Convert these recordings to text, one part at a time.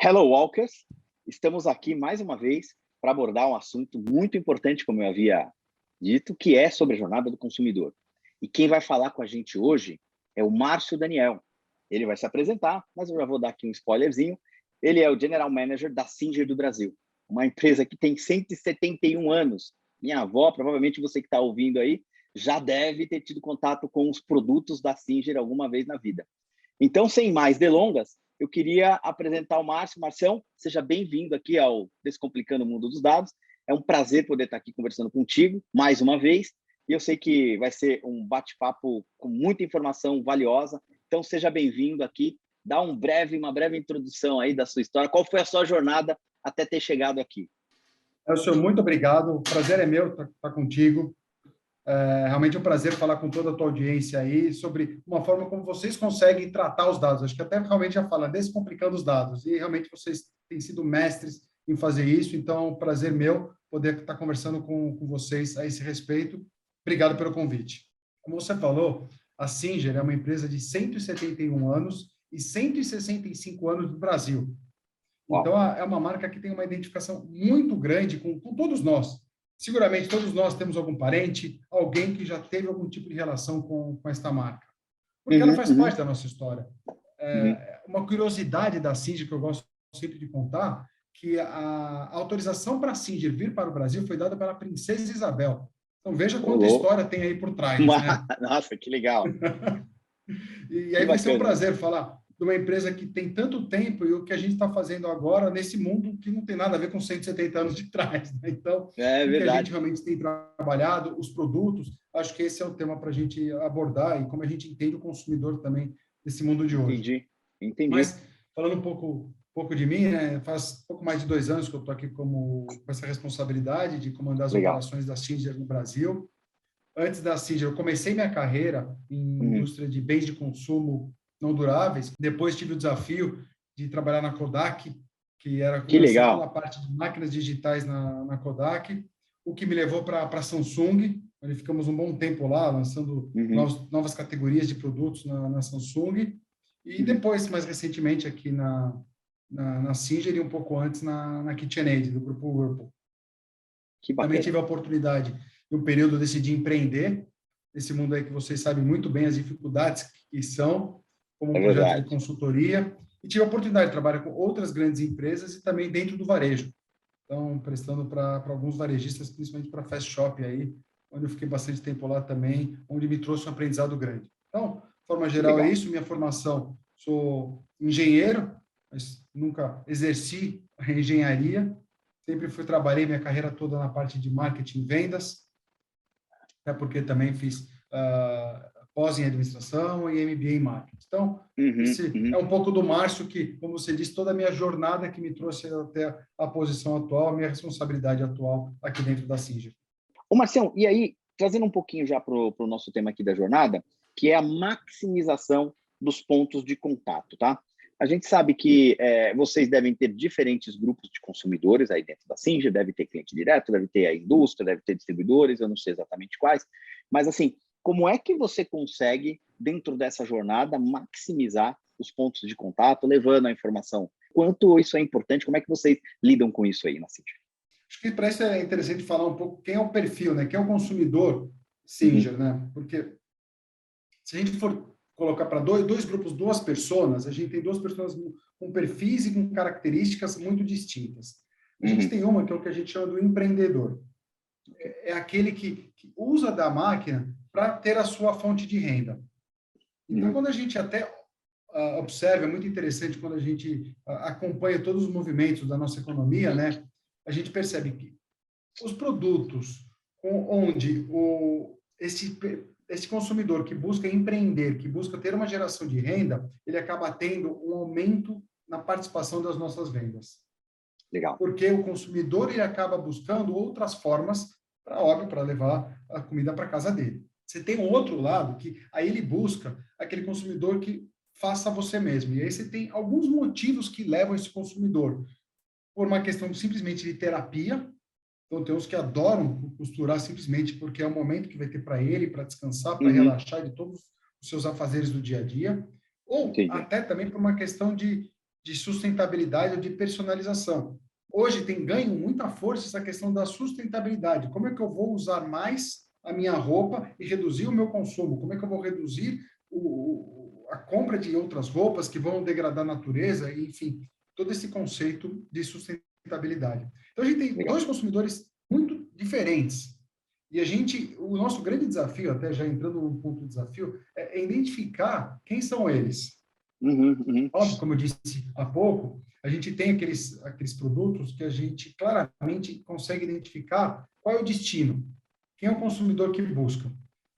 Hello, Walkers! Estamos aqui mais uma vez para abordar um assunto muito importante, como eu havia dito, que é sobre a jornada do consumidor. E quem vai falar com a gente hoje é o Márcio Daniel. Ele vai se apresentar, mas eu já vou dar aqui um spoilerzinho. Ele é o General Manager da Singer do Brasil, uma empresa que tem 171 anos. Minha avó, provavelmente você que está ouvindo aí, já deve ter tido contato com os produtos da Singer alguma vez na vida. Então, sem mais delongas, eu queria apresentar o Márcio. Marcião, seja bem-vindo aqui ao Descomplicando o Mundo dos Dados. É um prazer poder estar aqui conversando contigo mais uma vez. E eu sei que vai ser um bate-papo com muita informação valiosa. Então, seja bem-vindo aqui. Dá uma breve introdução aí da sua história. Qual foi a sua jornada até ter chegado aqui? Elcio, muito obrigado. O prazer é meu estar contigo. É realmente um prazer falar com toda a tua audiência aí sobre uma forma como vocês conseguem tratar os dados. Acho que até realmente já fala descomplicando os dados. E realmente vocês têm sido mestres em fazer isso. Então, é um prazer meu poder estar conversando com vocês a esse respeito. Obrigado pelo convite. Como você falou, a Singer é uma empresa de 171 anos e 165 anos no Brasil. Então, é uma marca que tem uma identificação muito grande com todos nós. Seguramente, todos nós temos algum parente, alguém que já teve algum tipo de relação com esta marca. Porque ela faz parte da nossa história. Uma curiosidade da Singer, que eu gosto sempre de contar, que a autorização para a Singer vir para o Brasil foi dada pela Princesa Isabel. Então, veja quanta história tem aí por trás, né? Nossa, que legal! E aí vai ser um prazer falar de uma empresa que tem tanto tempo e o que a gente está fazendo agora nesse mundo que não tem nada a ver com 170 anos de trás, né? Então, o que a gente realmente tem trabalhado, os produtos, acho que esse é o tema para a gente abordar e como a gente entende o consumidor também nesse mundo de hoje. Entendi. Mas, falando um pouco de mim, né? Faz pouco mais de 2 anos que eu estou aqui com essa responsabilidade de comandar as operações da Singer no Brasil. Antes da Singer, eu comecei minha carreira em indústria de bens de consumo não duráveis. Depois tive o desafio de trabalhar na Kodak, que era começar toda a parte de máquinas digitais na Kodak, o que me levou para a Samsung, onde ficamos um bom tempo lá, lançando novas categorias de produtos na Samsung. E depois, mais recentemente, aqui na Singer e um pouco antes na KitchenAid, do grupo Whirlpool. Também tive a oportunidade, em um período, eu decidi empreender nesse mundo aí que vocês sabem muito bem as dificuldades que são, como um projeto de consultoria, e tive a oportunidade de trabalhar com outras grandes empresas e também dentro do varejo. Então, prestando para alguns varejistas, principalmente para Fast Shop aí, onde eu fiquei bastante tempo lá também, onde me trouxe um aprendizado grande. Então, de forma geral, é isso. Minha formação, sou engenheiro, mas nunca exerci a engenharia. Sempre trabalhei minha carreira toda na parte de marketing e vendas, até porque também fiz pós em administração e MBA em marketing. Então, esse é um pouco do Márcio que, como você disse, toda a minha jornada que me trouxe até a posição atual, a minha responsabilidade atual aqui dentro da Singer. Ô, Marcião, e aí, trazendo um pouquinho já para o nosso tema aqui da jornada, que é a maximização dos pontos de contato, tá? A gente sabe que vocês devem ter diferentes grupos de consumidores aí dentro da Singer, deve ter cliente direto, deve ter a indústria, deve ter distribuidores, eu não sei exatamente quais, mas assim, como é que você consegue, dentro dessa jornada, maximizar os pontos de contato, levando a informação? Quanto isso é importante? Como é que vocês lidam com isso aí na Singer? Acho que para isso é interessante falar um pouco quem é o perfil, né? Quem é o consumidor Singer, né? Porque se a gente for colocar para dois grupos, duas pessoas, a gente tem duas pessoas com perfis e com características muito distintas. A gente tem uma que é o que a gente chama do empreendedor. É aquele que usa da máquina para ter a sua fonte de renda. Então, quando a gente até observa, é muito interessante quando a gente acompanha todos os movimentos da nossa economia, né? A gente percebe que os produtos onde esse consumidor que busca empreender, que busca ter uma geração de renda, ele acaba tendo um aumento na participação das nossas vendas. Legal. Porque o consumidor ele acaba buscando outras formas para levar a comida para casa dele. Você tem um outro lado que aí ele busca aquele consumidor que faça você mesmo. E aí você tem alguns motivos que levam esse consumidor. Por uma questão simplesmente de terapia. Então, tem uns que adoram costurar simplesmente porque é o momento que vai ter para ele, para descansar, para relaxar de todos os seus afazeres do dia a dia. Ou até também por uma questão de de sustentabilidade ou de personalização. Hoje tem ganho muita força essa questão da sustentabilidade. Como é que eu vou usar mais a minha roupa e reduzir o meu consumo? Como é que eu vou reduzir a compra de outras roupas que vão degradar a natureza? Enfim, todo esse conceito de sustentabilidade. Então, a gente tem Legal. dois consumidores muito diferentes. E o nosso grande desafio, até já entrando no ponto de desafio, é identificar quem são eles. Óbvio, como eu disse há pouco, a gente tem aqueles produtos que a gente claramente consegue identificar qual é o destino, quem é o consumidor que busca.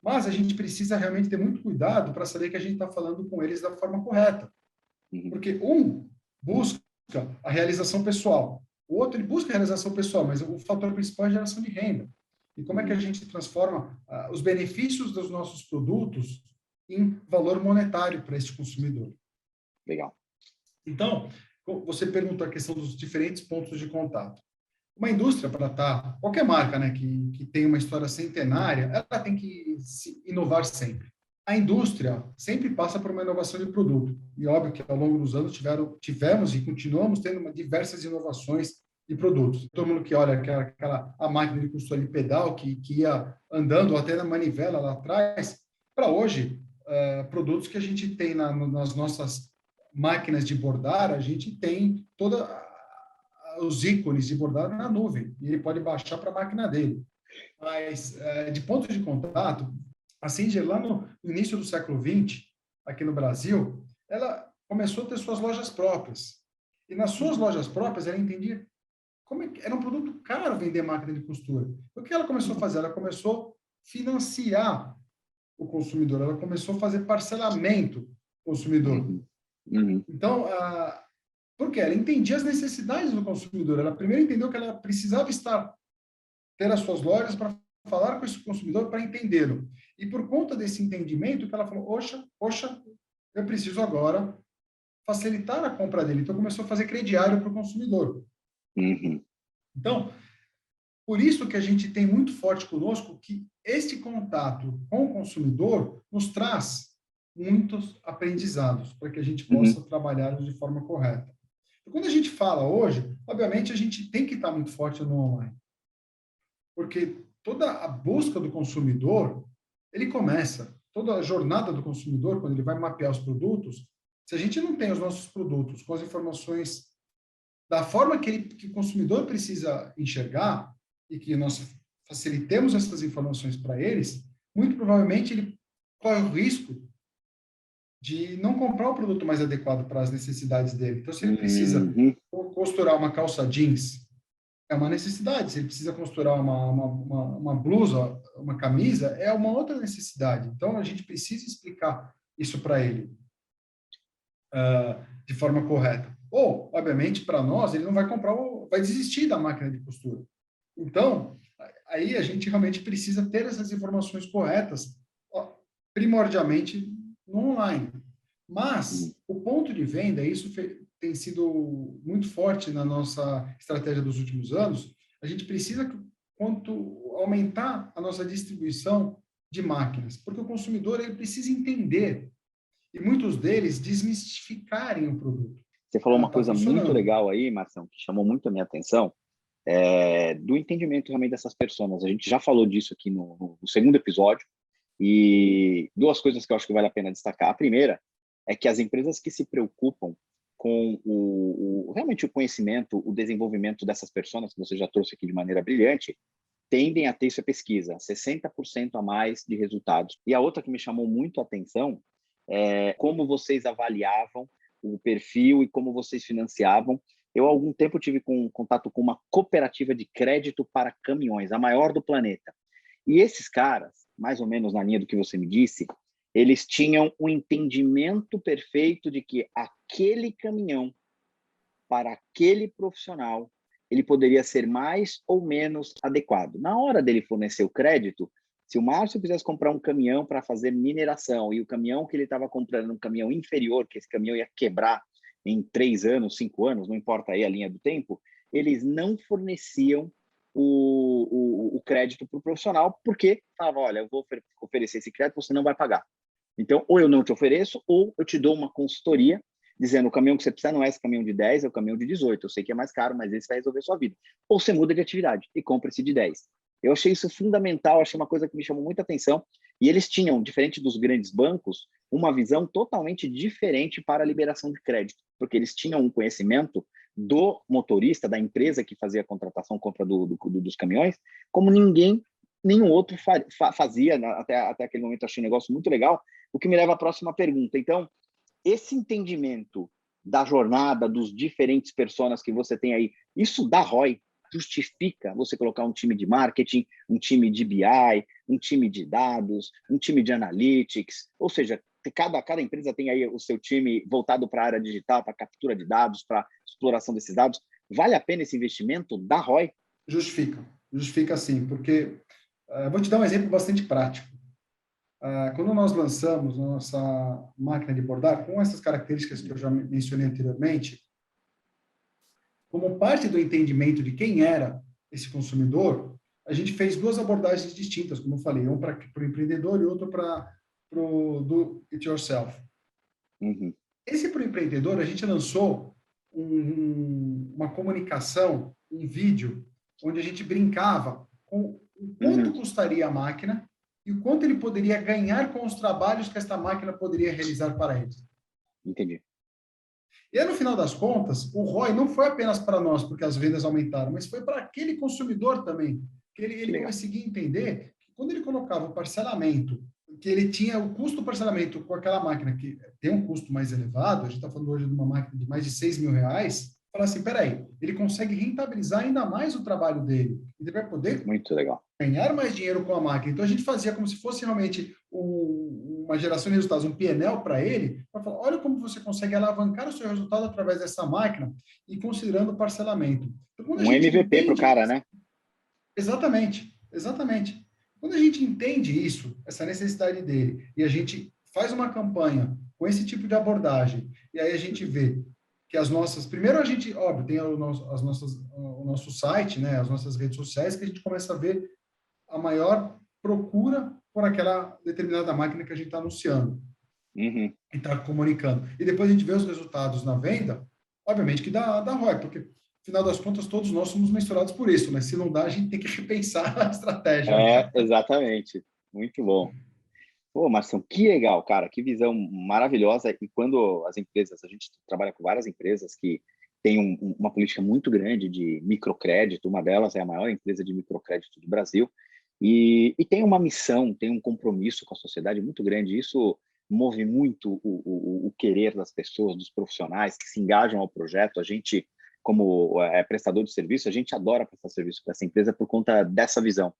Mas a gente precisa realmente ter muito cuidado para saber que a gente está falando com eles da forma correta. Porque um busca a realização pessoal, o outro ele busca a realização pessoal, mas o fator principal é a geração de renda. E como é que a gente transforma os benefícios dos nossos produtos em valor monetário para este consumidor? Legal. Então, você perguntou a questão dos diferentes pontos de contato. Uma indústria, para estar, qualquer marca, né, que tem uma história centenária, ela tem que se inovar sempre. A indústria sempre passa por uma inovação de produto. E óbvio que ao longo dos anos tivemos e continuamos tendo diversas inovações de produtos. Todo mundo que olha a máquina de costura de pedal que ia andando até na manivela lá atrás, para hoje, produtos que a gente tem nas nossas máquinas de bordar, a gente tem todos os ícones de bordar na nuvem, e ele pode baixar para a máquina dele. Mas, de ponto de contato, a Singer, lá no início do século XX, aqui no Brasil, ela começou a ter suas lojas próprias. E nas suas lojas próprias, ela entendia como era um produto caro vender máquina de costura. O que ela começou a fazer? Ela começou a financiar o consumidor, ela começou a fazer parcelamento consumidor. Então, porque ela entendia as necessidades do consumidor. Ela primeiro entendeu que ela precisava ter as suas lojas para falar com esse consumidor, para entendê-lo. E por conta desse entendimento, que ela falou, poxa, eu preciso agora facilitar a compra dele. Então, começou a fazer crediário para o consumidor. Então, por isso que a gente tem muito forte conosco que este contato com o consumidor nos traz muitos aprendizados para que a gente possa trabalhar de forma correta. E quando a gente fala hoje, obviamente a gente tem que estar muito forte no online, porque toda a busca do consumidor, toda a jornada do consumidor, quando ele vai mapear os produtos, se a gente não tem os nossos produtos com as informações da forma que o consumidor precisa enxergar e que nós facilitemos essas informações para eles, muito provavelmente ele corre o risco de não comprar o produto mais adequado para as necessidades dele. Então, se ele precisa costurar uma calça jeans, é uma necessidade. Se ele precisa costurar uma blusa, uma camisa, é uma outra necessidade. Então, a gente precisa explicar isso para ele de forma correta. Ou, obviamente, para nós, ele não vai comprar, vai desistir da máquina de costura. Então, aí a gente realmente precisa ter essas informações corretas, primordialmente no online. Mas o ponto de venda, isso tem sido muito forte na nossa estratégia dos últimos anos. A gente precisa aumentar a nossa distribuição de máquinas, porque o consumidor ele precisa entender e muitos deles desmistificarem o produto. Você falou uma coisa muito legal aí, Marção, que chamou muito a minha atenção, do entendimento realmente dessas pessoas. A gente já falou disso aqui no segundo episódio, e duas coisas que eu acho que vale a pena destacar. A primeira é que as empresas que se preocupam com realmente o conhecimento, o desenvolvimento dessas pessoas, que você já trouxe aqui de maneira brilhante, tendem a ter essa pesquisa, 60% a mais de resultados. E a outra que me chamou muito a atenção é como vocês avaliavam o perfil e como vocês financiavam. Eu, há algum tempo, tive contato com uma cooperativa de crédito para caminhões, a maior do planeta. E esses caras, mais ou menos na linha do que você me disse, eles tinham um entendimento perfeito de que aquele caminhão, para aquele profissional, ele poderia ser mais ou menos adequado. Na hora dele fornecer o crédito, se o Márcio quisesse comprar um caminhão para fazer mineração e o caminhão que ele estava comprando era um caminhão inferior, que esse caminhão ia quebrar em 3 anos, 5 anos, não importa aí a linha do tempo, eles não forneciam o crédito para o profissional, porque falavam, olha, eu vou oferecer esse crédito, você não vai pagar. Então, ou eu não te ofereço, ou eu te dou uma consultoria, dizendo o caminhão que você precisa não é esse caminhão de 10, é o caminhão de 18. Eu sei que é mais caro, mas esse vai resolver a sua vida. Ou você muda de atividade e compra esse de 10. Eu achei isso fundamental, achei uma coisa que me chamou muita atenção. E eles tinham, diferente dos grandes bancos, uma visão totalmente diferente para a liberação de crédito, porque eles tinham um conhecimento do motorista, da empresa que fazia a contratação, compra dos caminhões, como nenhum outro fazia, né? Até aquele momento eu achei um negócio muito legal, o que me leva à próxima pergunta. Então, esse entendimento da jornada, dos diferentes personas que você tem aí, isso dá ROI, justifica você colocar um time de marketing, um time de BI, um time de dados, um time de analytics, ou seja, cada empresa tem aí o seu time voltado para a área digital, para captura de dados, para exploração desses dados. Vale a pena esse investimento? Dá ROI? Justifica sim, porque vou te dar um exemplo bastante prático. Quando nós lançamos a nossa máquina de bordar, com essas características que eu já mencionei anteriormente, como parte do entendimento de quem era esse consumidor, a gente fez duas abordagens distintas, como eu falei, um para o empreendedor e outro para o do it yourself. Uhum. Esse para o empreendedor, a gente lançou uma comunicação, um vídeo, onde a gente brincava com o quanto custaria a máquina e o quanto ele poderia ganhar com os trabalhos que esta máquina poderia realizar para ele. Entendi. E aí, no final das contas, o ROI não foi apenas para nós, porque as vendas aumentaram, mas foi para aquele consumidor também, que ele conseguia entender que quando ele colocava o parcelamento, que ele tinha o custo do parcelamento com aquela máquina, que tem um custo mais elevado, a gente está falando hoje de uma máquina de mais de R$6.000, fala assim, peraí, ele consegue rentabilizar ainda mais o trabalho dele, ele vai poder muito legal. Ganhar mais dinheiro com a máquina. Então, a gente fazia como se fosse realmente uma geração de resultados, um PNL para ele, para falar, olha como você consegue alavancar o seu resultado através dessa máquina e considerando o parcelamento. Então, um MVP para o cara, né? Exatamente. Quando a gente entende isso, essa necessidade dele, e a gente faz uma campanha com esse tipo de abordagem, e aí a gente vê que primeiro a gente, óbvio, tem o nosso site, né, as nossas redes sociais, que a gente começa a ver a maior procura por aquela determinada máquina que a gente está anunciando e está comunicando. E depois a gente vê os resultados na venda, obviamente que dá ROI, porque, afinal das contas, todos nós somos mensurados por isso, mas se não dá, a gente tem que repensar a estratégia. Exatamente. Muito bom. Pô, Marção, que legal, cara, que visão maravilhosa. E quando as empresas, a gente trabalha com várias empresas que têm uma política muito grande de microcrédito, uma delas é a maior empresa de microcrédito do Brasil, e tem uma missão, tem um compromisso com a sociedade muito grande. Isso move muito o querer das pessoas, dos profissionais que se engajam ao projeto. A gente, como prestador de serviço, a gente adora prestar serviço para essa empresa por conta dessa visão.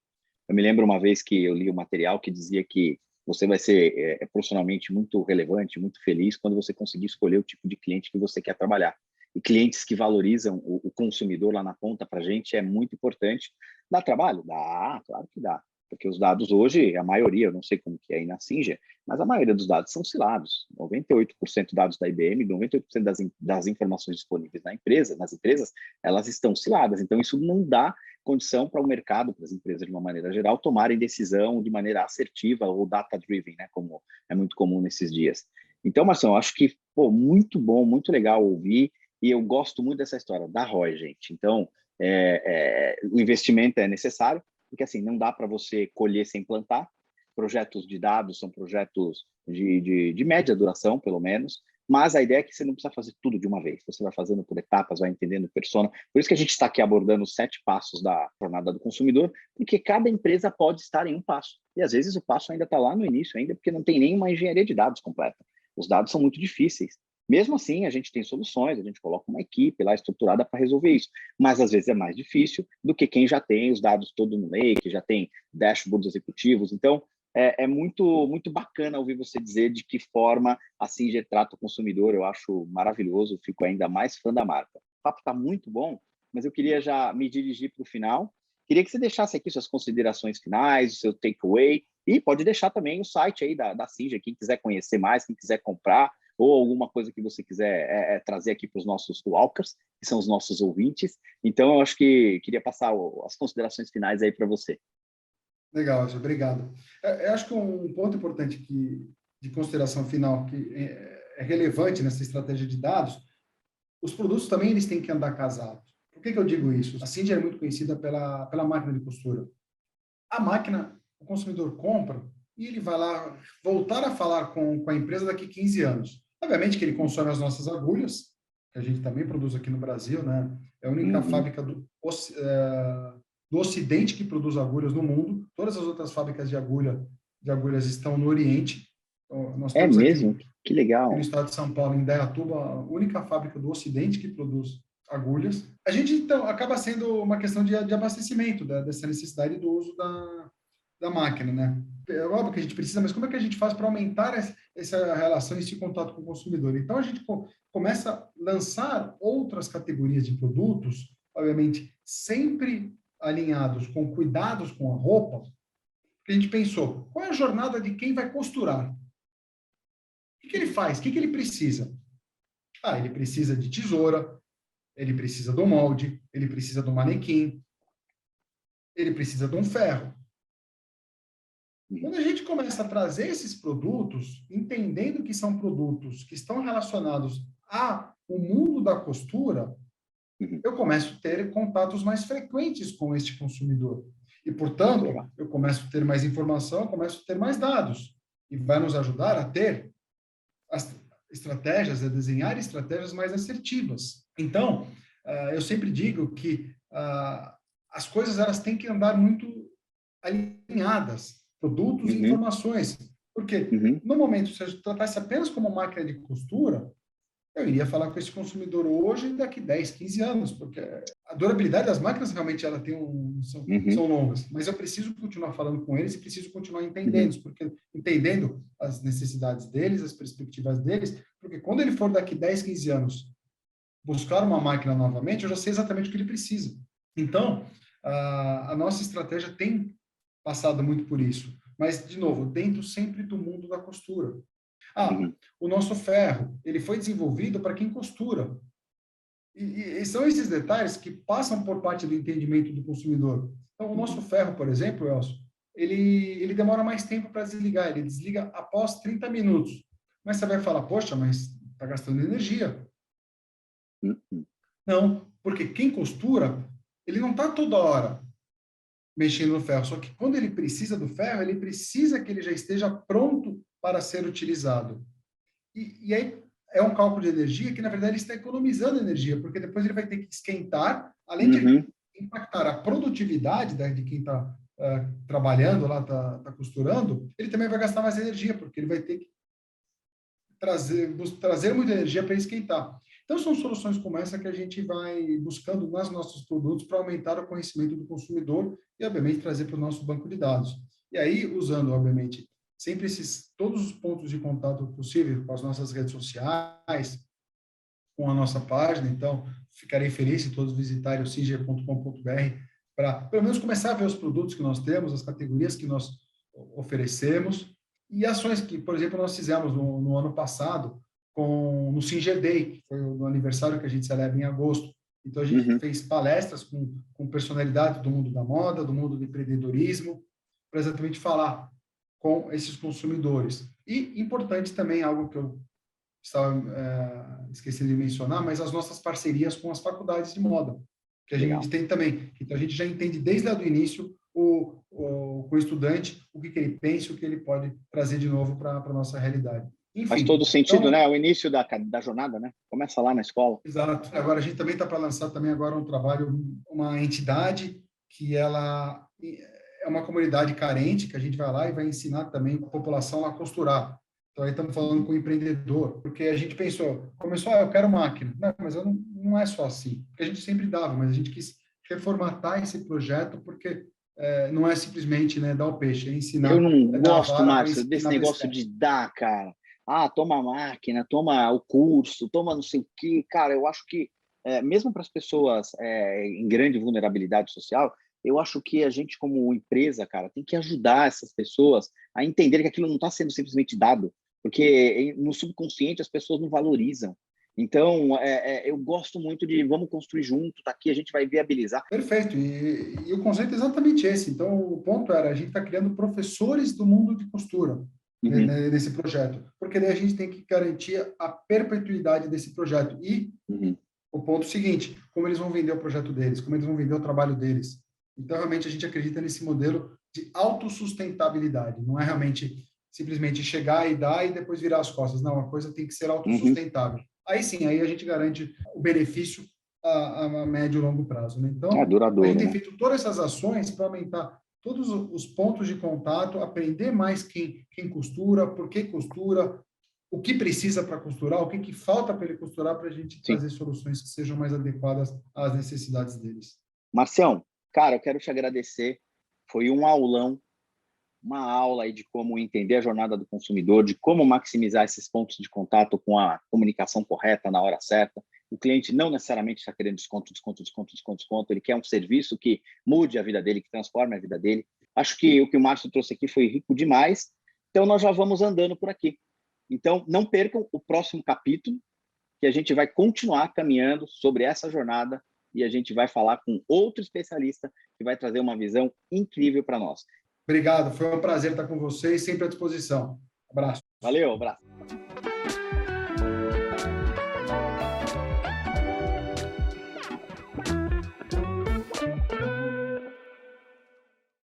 Eu me lembro uma vez que eu li um material que dizia que você vai ser profissionalmente muito relevante, muito feliz quando você conseguir escolher o tipo de cliente que você quer trabalhar. E clientes que valorizam o consumidor lá na ponta para a gente é muito importante. Dá trabalho? Dá, claro que dá. Porque os dados hoje, a maioria, eu não sei como que é aí na Singer, mas a maioria dos dados são cilados. 98% dados da IBM, 98% das informações disponíveis nas empresas, elas estão ciladas. Então, isso não dá condição para o mercado, para as empresas de uma maneira geral, tomarem decisão de maneira assertiva ou data-driven, né, como é muito comum nesses dias. Então, Marção, acho que muito bom, muito legal ouvir, e eu gosto muito dessa história da ROI, gente. Então, o investimento é necessário, porque assim, não dá para você colher sem plantar. Projetos de dados são projetos de média duração, pelo menos, mas a ideia é que você não precisa fazer tudo de uma vez. Você vai fazendo por etapas, vai entendendo persona. Por isso que a gente está aqui abordando os 7 passos da jornada do consumidor, porque cada empresa pode estar em um passo. E às vezes o passo ainda está lá no início, ainda porque não tem nenhuma engenharia de dados completa. Os dados são muito difíceis. Mesmo assim, a gente tem soluções, a gente coloca uma equipe lá estruturada para resolver isso. Mas às vezes é mais difícil do que quem já tem os dados todo no lake, já tem dashboards executivos. Então, é muito, muito bacana ouvir você dizer de que forma a Singer trata o consumidor. Eu acho maravilhoso, fico ainda mais fã da marca. O papo está muito bom, mas eu queria já me dirigir para o final. Queria que você deixasse aqui suas considerações finais, o seu takeaway, e pode deixar também o site aí da Singer, quem quiser conhecer mais, quem quiser comprar, ou alguma coisa que você quiser trazer aqui para os nossos walkers, que são os nossos ouvintes. Então, eu acho que queria passar as considerações finais aí para você. Legal, obrigado. Eu acho que um ponto importante de consideração final que é relevante nessa estratégia de dados, os produtos também eles têm que andar casados. Por que eu digo isso? A Sindia é muito conhecida pela máquina de costura. A máquina, o consumidor compra e ele vai lá voltar a falar com a empresa daqui a 15 anos. Obviamente que ele consome as nossas agulhas, que a gente também produz aqui no Brasil, né? É a única fábrica do Ocidente que produz agulhas no mundo. Todas as outras fábricas de agulhas estão no Oriente. Então, nós É temos mesmo? aqui Que no legal. estado de São Paulo, em Indaiatuba, a única fábrica do Ocidente que produz agulhas. A gente, então, acaba sendo uma questão de abastecimento dessa necessidade do uso da máquina, né? É óbvio que a gente precisa, mas como é que a gente faz para aumentar essa relação, esse contato com o consumidor? Então, a gente começa a lançar outras categorias de produtos, obviamente, sempre alinhados com cuidados com a roupa, que a gente pensou, qual é a jornada de quem vai costurar? O que ele faz? O que ele precisa? Ah, ele precisa de tesoura, ele precisa do molde, ele precisa do manequim, ele precisa de um ferro. Quando a gente começa a trazer esses produtos, entendendo que são produtos que estão relacionados ao mundo da costura, eu começo a ter contatos mais frequentes com este consumidor. E, portanto, eu começo a ter mais informação, eu começo a ter mais dados. E vai nos ajudar a ter as estratégias, a desenhar estratégias mais assertivas. Então, eu sempre digo que as coisas elas têm que andar muito alinhadas, produtos e informações. Porque, no momento, se eu tratasse apenas como máquina de costura, eu iria falar com esse consumidor hoje e daqui 10, 15 anos, porque a durabilidade das máquinas realmente ela são longas, mas eu preciso continuar falando com eles e preciso continuar entendendo as necessidades deles, as perspectivas deles, porque quando ele for daqui 10, 15 anos buscar uma máquina novamente, eu já sei exatamente o que ele precisa. Então, a nossa estratégia tem passado muito por isso, mas, de novo, dentro sempre do mundo da costura. O nosso ferro, ele foi desenvolvido para quem costura. E são esses detalhes que passam por parte do entendimento do consumidor. Então, o nosso ferro, por exemplo, Elcio, ele demora mais tempo para desligar. Ele desliga após 30 minutos. Mas você vai falar, poxa, mas está gastando energia. Não, porque quem costura, ele não está toda hora mexendo no ferro. Só que quando ele precisa do ferro, ele precisa que ele já esteja pronto para ser utilizado. E aí é um cálculo de energia que, na verdade, ele está economizando energia, porque depois ele vai ter que esquentar, além de impactar a produtividade de quem está trabalhando lá, está costurando, ele também vai gastar mais energia, porque ele vai ter que trazer muita energia para esquentar. Então, são soluções como essa que a gente vai buscando nos nossos produtos para aumentar o conhecimento do consumidor e, obviamente, trazer para o nosso banco de dados. E aí, usando, obviamente, sempre todos os pontos de contato possível com as nossas redes sociais, com a nossa página. Então, ficarei feliz se todos visitarem o singer.com.br para, pelo menos, começar a ver os produtos que nós temos, as categorias que nós oferecemos e ações que, por exemplo, nós fizemos no ano passado no Singer Day, que foi no aniversário que a gente celebra em agosto. Então, a gente fez palestras com personalidades do mundo da moda, do mundo do empreendedorismo, para exatamente falar com esses consumidores. E importante também, algo que eu estava esquecendo de mencionar, mas as nossas parcerias com as faculdades de moda, que a gente tem também. Então, a gente já entende desde lá do início com o estudante o que ele pensa, o que ele pode trazer de novo para a nossa realidade. Enfim, faz todo sentido, então, né? O início da jornada, né? Começa lá na escola. Exato. Agora, a gente também está para lançar também agora um trabalho, uma entidade que ela é uma comunidade carente, que a gente vai lá e vai ensinar também a população a costurar. Então, aí estamos falando com o empreendedor, porque a gente começou, eu quero máquina. Não, mas não é só assim. Porque a gente sempre dava, mas a gente quis reformatar esse projeto, porque não é simplesmente dar o peixe, é ensinar. Eu não gosto, Márcio, desse negócio de dar, cara. Toma a máquina, toma o curso, toma não sei o quê. Cara, eu acho que, mesmo para as pessoas em grande vulnerabilidade social, eu acho que a gente, como empresa, cara, tem que ajudar essas pessoas a entender que aquilo não está sendo simplesmente dado, porque no subconsciente as pessoas não valorizam. Então, eu gosto muito de vamos construir junto, tá aqui, a gente vai viabilizar. Perfeito, e o conceito é exatamente esse. Então, o ponto era, a gente está criando professores do mundo de costura. nesse projeto, porque daí a gente tem que garantir a perpetuidade desse projeto. E o ponto seguinte, como eles vão vender o projeto deles, como eles vão vender o trabalho deles. Então, realmente, a gente acredita nesse modelo de autossustentabilidade. Não é realmente simplesmente chegar e dar e depois virar as costas. Não, a coisa tem que ser autossustentável. Aí sim, aí a gente garante o benefício a médio e longo prazo. Né? Então, duradouro, a gente tem né? feito todas essas ações para aumentar todos os pontos de contato, aprender mais quem costura, por que costura, o que precisa para costurar, o que falta para ele costurar, para a gente trazer soluções que sejam mais adequadas às necessidades deles. Marcião, cara, eu quero te agradecer. Foi um aulão, uma aula aí de como entender a jornada do consumidor, de como maximizar esses pontos de contato com a comunicação correta na hora certa. O cliente não necessariamente está querendo desconto, ele quer um serviço que mude a vida dele, que transforme a vida dele. Acho que o que o Márcio trouxe aqui foi rico demais, então nós já vamos andando por aqui. Então, não percam o próximo capítulo, que a gente vai continuar caminhando sobre essa jornada e a gente vai falar com outro especialista que vai trazer uma visão incrível para nós. Obrigado, foi um prazer estar com vocês, sempre à disposição. Abraço. Valeu, abraço.